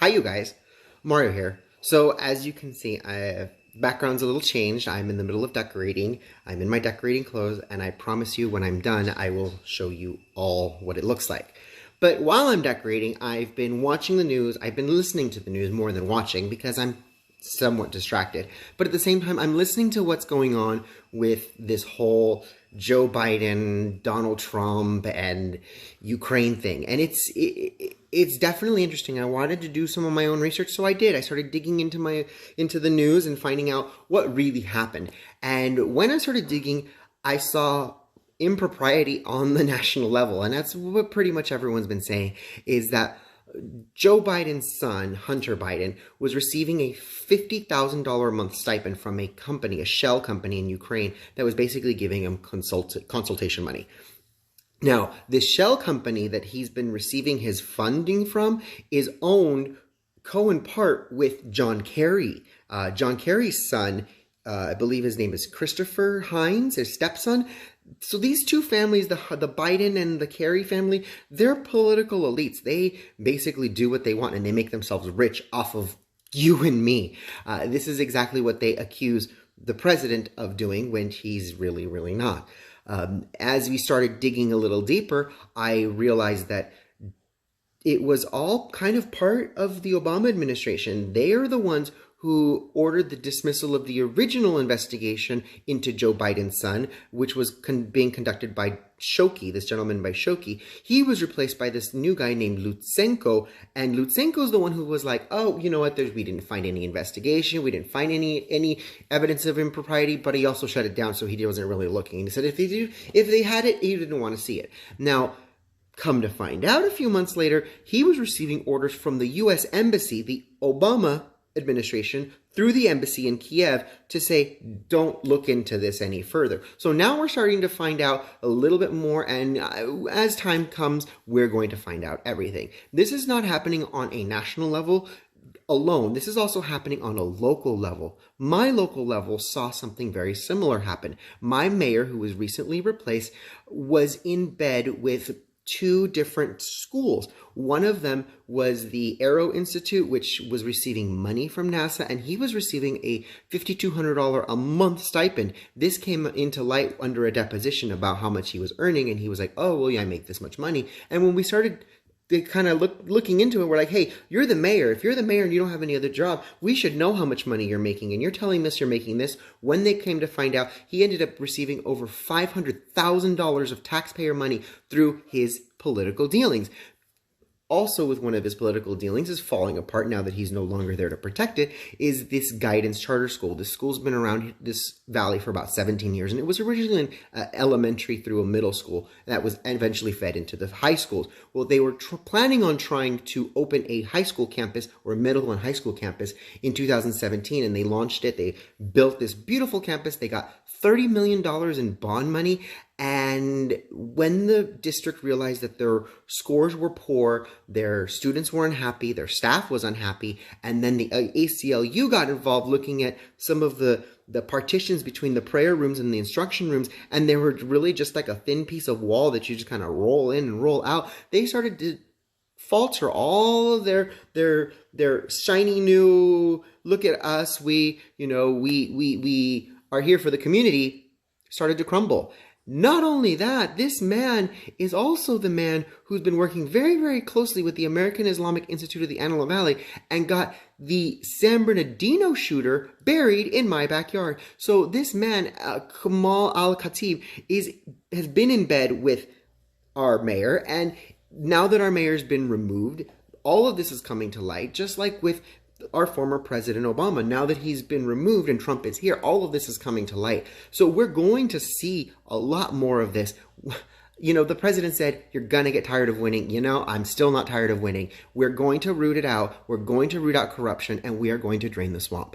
Hi, you guys. Mario here. So, as you can see, background's a little changed. I'm in the middle of decorating. I'm in my decorating clothes, and I promise you, when I'm done, I will show you all what it looks like. But while I'm decorating, I've been watching the news. I've been listening to the news more than watching because I'm somewhat distracted. But at the same time, I'm listening to what's going on with this whole Joe Biden, Donald Trump, and Ukraine thing. And it's definitely interesting. I wanted to do some of my own research, so I did. I started digging into the news and finding out what really happened. And when I started digging, I saw impropriety on the national level. And that's what pretty much everyone's been saying, is that Joe Biden's son, Hunter Biden, was receiving a $50,000 a month stipend from a company, a shell company in Ukraine, that was basically giving him consultation money. Now, this shell company that he's been receiving his funding from is owned co in part with John Kerry. John Kerry's son, I believe his name is Christopher Hines, his stepson. So these two families, the Biden and the Kerry family, they're political elites. They basically do what they want, and they make themselves rich off of you and me. This is exactly what they accuse the president of doing when he's really, really not. As we started digging a little deeper, I realized that it was all kind of part of the Obama administration. They are the ones who ordered the dismissal of the original investigation into Joe Biden's son, which was being conducted by Shoki, this gentleman by Shoki. He was replaced by this new guy named Lutsenko, and Lutsenko's the one who was like, oh, you know what, we didn't find any investigation, we didn't find any evidence of impropriety, but he also shut it down, so he wasn't really looking. And he said if they had it, he didn't want to see it. Now, come to find out, a few months later, he was receiving orders from the U.S. Embassy, the Obama administration, through the embassy in Kiev, to say, don't look into this any further. So now we're starting to find out a little bit more, and as time comes, we're going to find out everything. This is not happening on a national level alone. This is also happening on a local level. My local level saw something very similar happen. My mayor, who was recently replaced, was in bed with two different schools. One of them was the Aero Institute, which was receiving money from NASA, and he was receiving a $5,200 a month stipend. This came into light under a deposition about how much he was earning, and he was like, oh, well, yeah, I make this much money. And when we started kind of looking into it, we're like, hey, you're the mayor. If you're the mayor and you don't have any other job, we should know how much money you're making, and you're telling us you're making this. When they came to find out, he ended up receiving over $500,000 of taxpayer money through his political dealings. Also, with one of his political dealings is falling apart now that he's no longer there to protect it, is this guidance charter school. This school's been around this valley for about 17 years, and it was originally an elementary through a middle school that was eventually fed into the high schools. Well, they were planning on trying to open a high school campus, or a middle and high school campus, in 2017, and they launched it. They built this beautiful campus. They got $30 million in bond money. And when the district realized that their scores were poor, their students were unhappy, their staff was unhappy, and then the ACLU got involved looking at some of the partitions between the prayer rooms and the instruction rooms, and they were really just like a thin piece of wall that you just kind of roll in and roll out. They started to falter all of their shiny new, look at us, we are here for the community, started to crumble. Not only that, this man is also the man who's been working very, very closely with the American Islamic Institute of the Antelope Valley and got the San Bernardino shooter buried in my backyard. So this man, Kamal al-Khatib, has been in bed with our mayor, and now that our mayor's been removed, all of this is coming to light, just like with our former President Obama. Now that he's been removed and Trump is here, all of this is coming to light. So we're going to see a lot more of this. You know, the president said, you're going to get tired of winning. You know, I'm still not tired of winning. We're going to root it out. We're going to root out corruption, and we are going to drain the swamp.